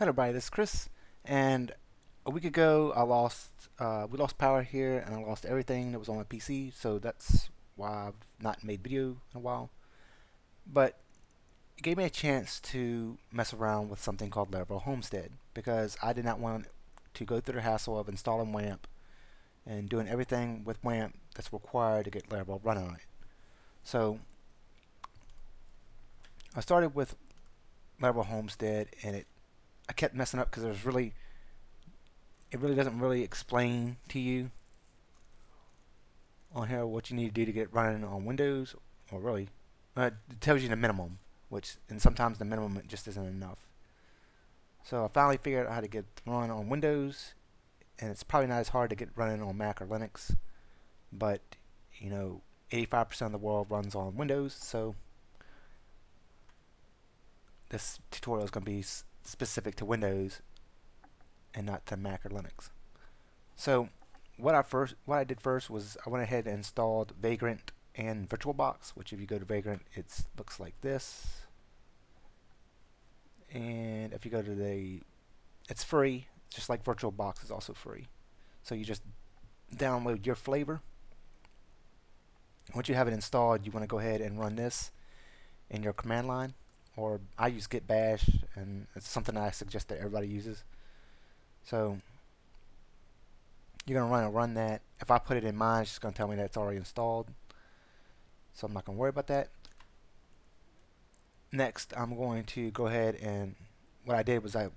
Hello everybody, this is Chris, and a week ago we lost power here and I lost everything that was on my PC, so that's why I've not made video in a while. But it gave me a chance to mess around with something called Laravel Homestead because I did not want to go through the hassle of installing WAMP and doing everything with WAMP that's required to get Laravel running on it. So I started with Laravel Homestead and I kept messing up because it really doesn't really explain to you on here what you need to do to get running on Windows, or really, it tells you the minimum, and sometimes the minimum just isn't enough. So I finally figured out how to get run on Windows, and it's probably not as hard to get running on Mac or Linux, but 85% of the world runs on Windows, so this tutorial is going to be specific to Windows and not to Mac or Linux. So what I did first was I went ahead and installed Vagrant and VirtualBox, which if you go to Vagrant it looks like this, and if you go to it's free, just like VirtualBox is also free. So you just download your flavor. Once you have it installed, you want to go ahead and run this in your command line, or I use git bash, and it's something I suggest that everybody uses. So you're going to run that. If I put it in mine, it's just going to tell me that it's already installed, so I'm not going to worry about that. Next, I'm going to go ahead, and what I did was I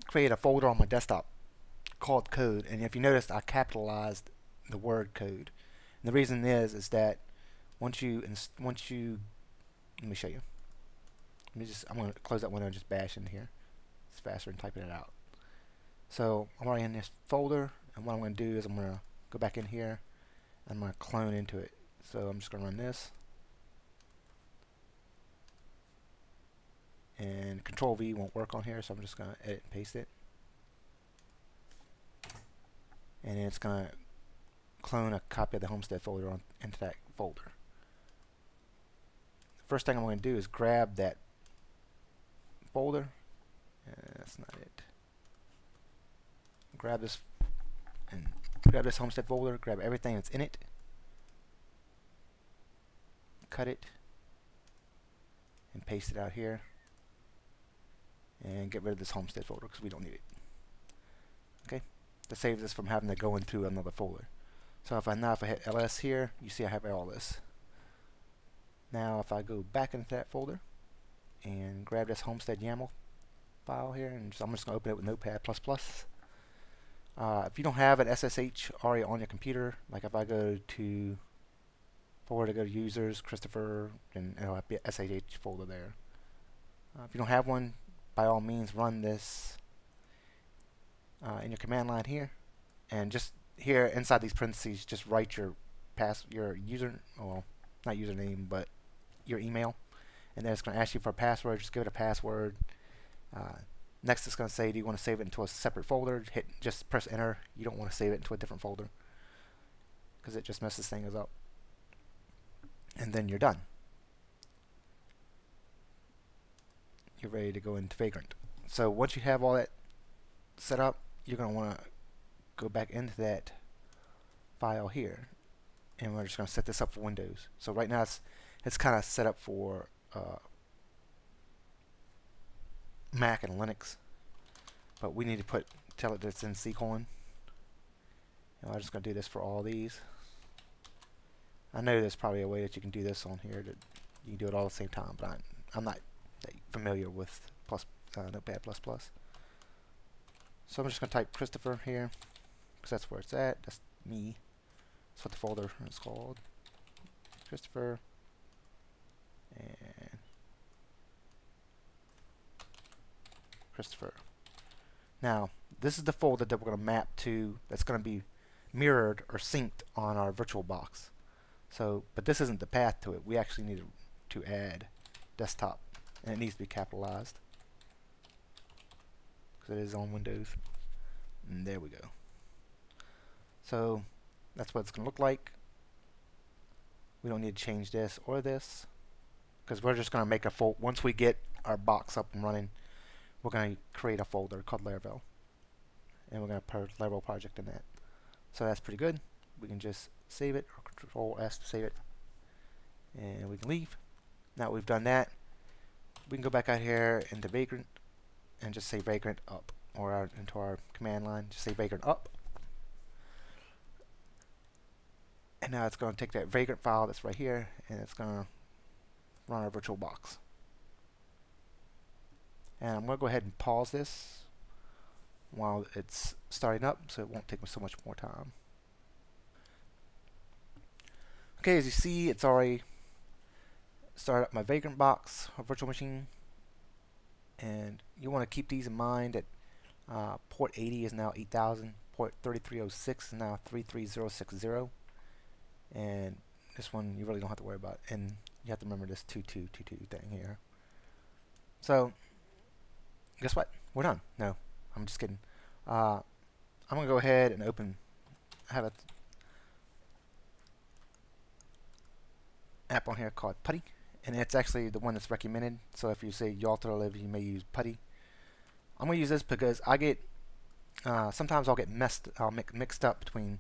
created a folder on my desktop called code, and if you noticed, I capitalized the word code. And the reason is that once you let me show you. I'm going to close that window and just bash in here. It's faster than typing it out. So I'm already in this folder, and what I'm going to do is I'm going to go back in here and I'm going to clone into it. So I'm just going to run this, and Control V won't work on here, so I'm just going to edit and paste it, and then it's going to clone a copy of the Homestead folder into that folder. The first thing I'm going to do is grab that folder. That's not it. Grab this Homestead folder, grab everything that's in it, cut it, and paste it out here, and get rid of this Homestead folder because we don't need it. Okay, that saves us from having to go into another folder. So if I hit ls here, you see I have all this. Now if I go back into that folder and grab this Homestead YAML file here, and I'm just going to open it with Notepad++. If you don't have an SSH already on your computer, like if I go to users, Christopher, and it'll have a SSH folder there. If you don't have one, by all means run this in your command line here, and just here inside these parentheses just write your not username, but your email, and then it's going to ask you for a password. Just give it a password. Next it's going to say, do you want to save it into a separate folder? Just press enter. You don't want to save it into a different folder because it just messes things up. And then you're done. You're ready to go into Vagrant. So once you have all that set up, you're going to want to go back into that file here, and we're just going to set this up for Windows. So right now it's kind of set up for Mac and Linux, but we need to tell it that it's in C:. I'm just going to do this for all these. I know there's probably a way that you can do this on here that you can do it all at the same time, but I'm not that familiar with Notepad++. So I'm just going to type Christopher here because that's where it's at. That's me. That's what the folder is called. Christopher. And Christopher. Now, this is the folder that we're going to map to, that's going to be mirrored or synced on our VirtualBox. So, but this isn't the path to it. We actually need to add desktop, and it needs to be capitalized because it is on Windows. And there we go. So that's what it's going to look like. We don't need to change this or this because we're just going to make a once we get our box up and running, we're going to create a folder called Laravel, and we're going to put Laravel project in that. So that's pretty good. We can just save it, or Control S to save it, and we can leave. Now that we've done that, we can go back out here into Vagrant and just say Vagrant up, or into our command line, just say Vagrant up. And now it's going to take that Vagrant file that's right here, and it's going to run our virtual box. And I'm going to go ahead and pause this while it's starting up, so it won't take so much more time. Okay, as you see, it's already started up my Vagrant box, or virtual machine. And you want to keep these in mind that port 80 is now 8000, port 3306 is now 33060, and this one you really don't have to worry about. And you have to remember this 2222 thing here. So, guess what? We're done. No, I'm just kidding. I'm going to go ahead and I have an app on here called Putty, and it's actually the one that's recommended. So if you say Live, you may use Putty. I'm going to use this because I get sometimes I'll get mixed up between.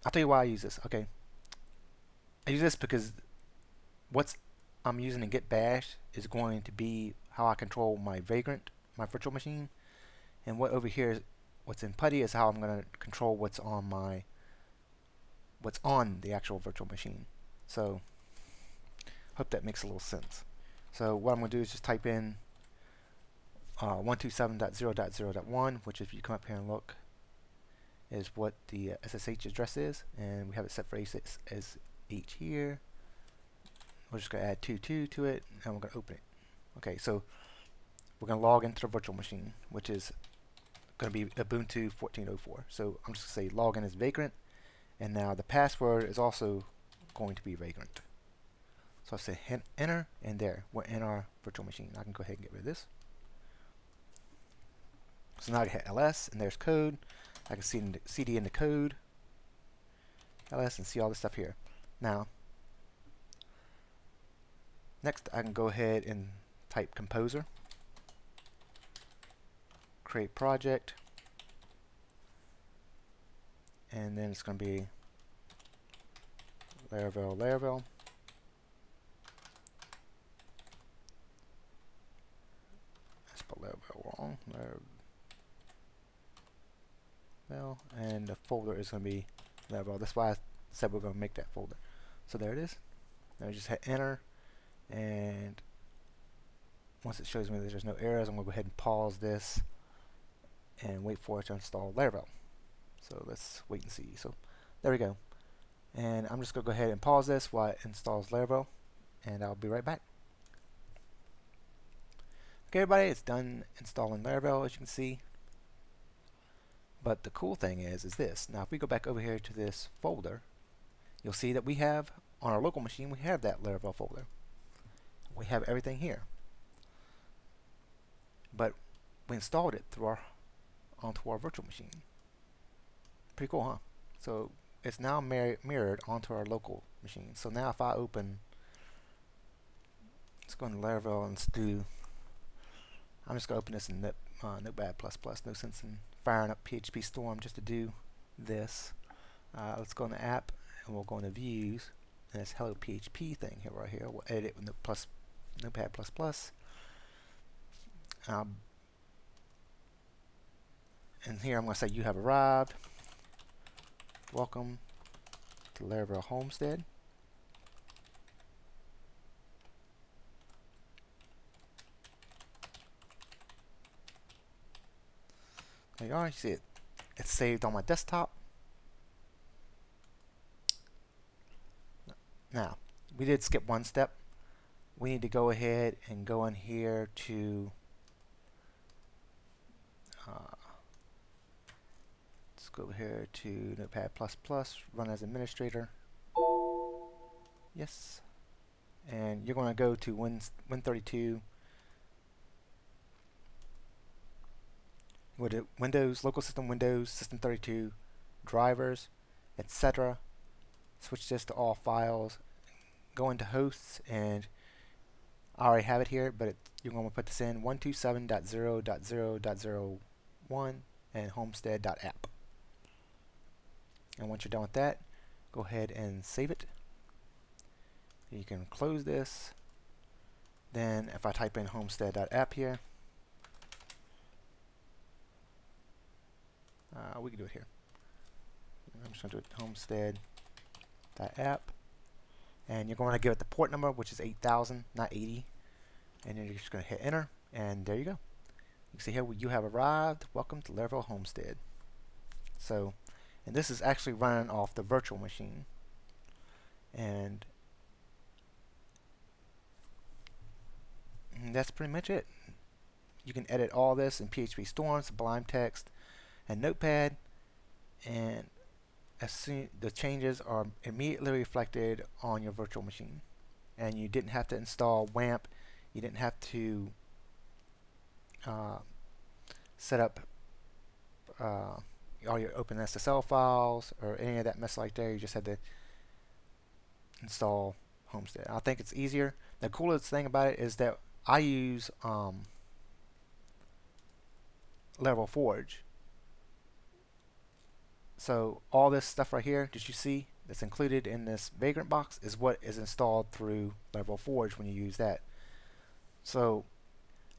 I'll tell you why I use this. Okay, I use this because what's I'm using in Git Bash is going to be how I control my Vagrant, my virtual machine, and what over here, what's in Putty, is how I'm going to control what's on the actual virtual machine. So hope that makes a little sense. So what I'm going to do is just type in 127.0.0.1, which if you come up here and look is what the SSH address is, and we have it set for SSH here. We're just going to add 22 to it, and we're going to open it. Okay, so we're going to log into the virtual machine, which is going to be Ubuntu 14.04. So I'm just going to say login as Vagrant, and now the password is also going to be Vagrant. So I say enter, and there, we're in our virtual machine. I can go ahead and get rid of this. So now I hit ls, and there's code. I can see CD in the code, ls, and see all this stuff here. Now, next I can go ahead and type composer, create project, and then it's going to be Laravel. I spelled Laravel wrong. And the folder is going to be Laravel. That's why I said we're going to make that folder. So there it is. Now I just hit enter, and once it shows me that there's no errors, I'm going to go ahead and pause this and wait for it to install Laravel. So let's wait and see. So there we go. And I'm just going to go ahead and pause this while it installs Laravel, and I'll be right back. Okay, everybody, it's done installing Laravel, as you can see. But the cool thing is this. Now if we go back over here to this folder, you'll see that we have, on our local machine, we have that Laravel folder. We have everything here. But we installed it onto our virtual machine. Pretty cool, huh? So it's now mirrored onto our local machine. So now if I open, let's go into Laravel and I'm just going to open this in Notepad++. No sense in firing up PHP Storm just to do this. Let's go into app, and we'll go into views, and this hello PHP thing here right here. We'll edit it with Notepad++. And here I'm going to say you have arrived. Welcome to Laravel Homestead. There you are. You see it. It's saved on my desktop. Now, we did skip one step. We need to go ahead and go in here to let's go over here to Notepad++, run as administrator. Yes. And you're going to go to Win32 with Windows, local system Windows, System32, drivers, etc. Switch this to all files, go into hosts, and I already have it here, but you're going to put this in 127.0.0.01 and homestead.app. And once you're done with that, go ahead and save it. You can close this. Then if I type in homestead.app here, we can do it here. I'm just going to do it homestead.app. And you're going to give it the port number, which is 8000, not 80. And then you're just going to hit enter, and there you go. You can see here, you have arrived. Welcome to Laravel Homestead. So, and this is actually running off the virtual machine. And that's pretty much it. You can edit all this in PHP Storm, Sublime Text, and Notepad, and as soon the changes are immediately reflected on your virtual machine. And you didn't have to install WAMP. You didn't have to set up all your OpenSSL files or any of that mess like there. You just had to install Homestead. I think it's easier. The coolest thing about it is that I use Laravel Forge. So all this stuff right here that you see that's included in this Vagrant box is what is installed through Laravel Forge when you use that. So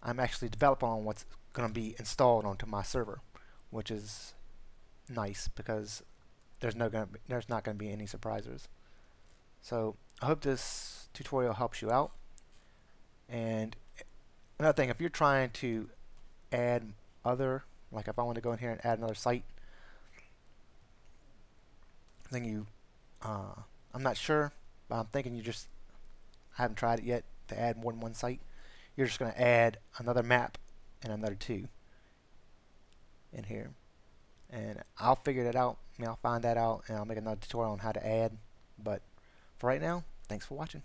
I'm actually developing on what's going to be installed onto my server, which is nice because there's not going to be any surprises. So I hope this tutorial helps you out. And another thing, if you're trying to add other, like if I want to go in here and add another site, I think I'm not sure, but I'm thinking I haven't tried it yet to add more than one site. You're just going to add another map and another 2 in here. And I'll figure that out. I'll find that out, and I'll make another tutorial on how to add. But for right now, thanks for watching.